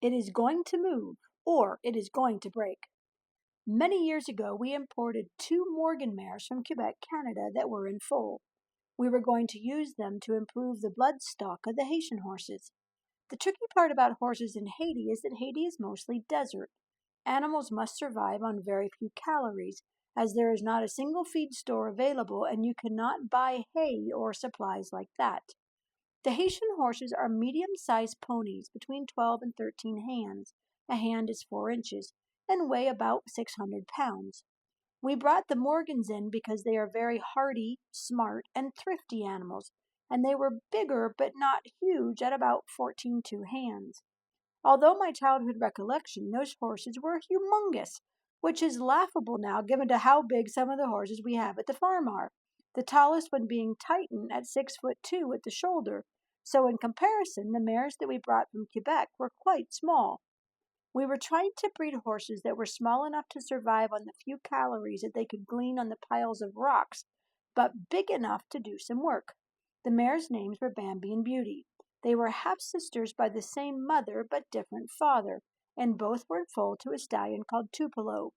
It is going to move, or it is going to break. Many years ago, we imported 2 Morgan mares from Quebec, Canada that were in foal. We were going to use them to improve the blood stock of the Haitian horses. The tricky part about horses in Haiti is that Haiti is mostly desert. Animals must survive on very few calories, as there is not a single feed store available and you cannot buy hay or supplies like that. The Haitian horses are medium-sized ponies between 12 and 13 hands. A hand is 4 inches and weigh about 600 pounds. We brought the Morgans in because they are very hardy, smart, and thrifty animals, and they were bigger but not huge at about 14 hands. Although my childhood recollection, those horses were humongous, which is laughable now given to how big some of the horses we have at the farm are, the tallest one being Titan at 6'2" at the shoulder. So in comparison, the mares that we brought from Quebec were quite small. We were trying to breed horses that were small enough to survive on the few calories that they could glean on the piles of rocks, but big enough to do some work. The mares' names were Bambi and Beauty. They were half-sisters by the same mother but different father, and both were foal to a stallion called Tupelo.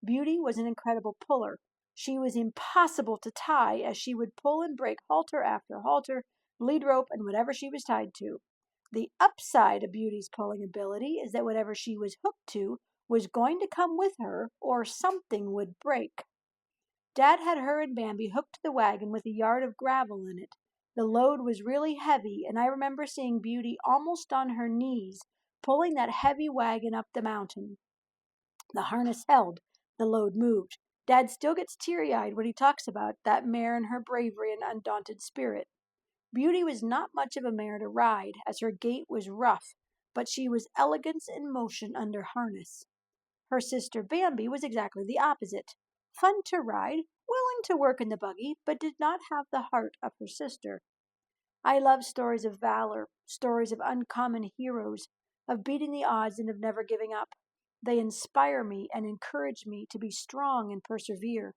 Beauty was an incredible puller. She was impossible to tie, as she would pull and break halter after halter, lead rope, and whatever she was tied to. The upside of Beauty's pulling ability is that whatever she was hooked to was going to come with her, or something would break. Dad had her and Bambi hooked to the wagon with a yard of gravel in it. The load was really heavy, and I remember seeing Beauty almost on her knees, pulling that heavy wagon up the mountain. The harness held, the load moved. Dad still gets teary-eyed when he talks about that mare and her bravery and undaunted spirit. Beauty was not much of a mare to ride, as her gait was rough, but she was elegance in motion under harness. Her sister Bambi was exactly the opposite. Fun to ride, willing to work in the buggy, but did not have the heart of her sister. I love stories of valor, stories of uncommon heroes, of beating the odds and of never giving up. They inspire me and encourage me to be strong and persevere.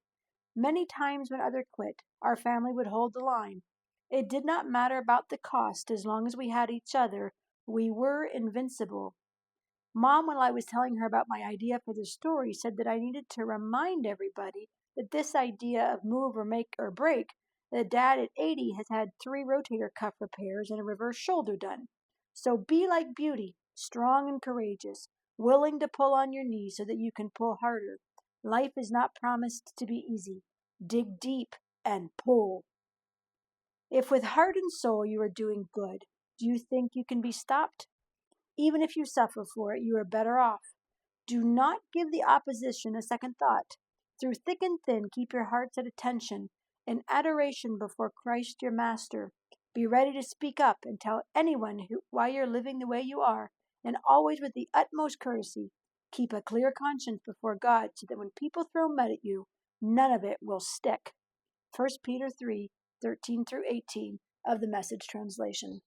Many times when others quit, our family would hold the line. It did not matter about the cost as long as we had each other. We were invincible. Mom, when I was telling her about my idea for the story, said that I needed to remind everybody that this idea of move or make or break, that Dad at 80 has had 3 rotator cuff repairs and a reverse shoulder done. So be like Beauty, strong and courageous, willing to pull on your knees so that you can pull harder. Life is not promised to be easy. Dig deep and pull. If with heart and soul you are doing good, do you think you can be stopped? Even if you suffer for it, you are better off. Do not give the opposition a second thought. Through thick and thin, keep your hearts at attention, in adoration before Christ your Master. Be ready to speak up and tell anyone why you're living the way you are, and always with the utmost courtesy. Keep a clear conscience before God so that when people throw mud at you, none of it will stick. 1 Peter 3:13 through 18 of the Message translation.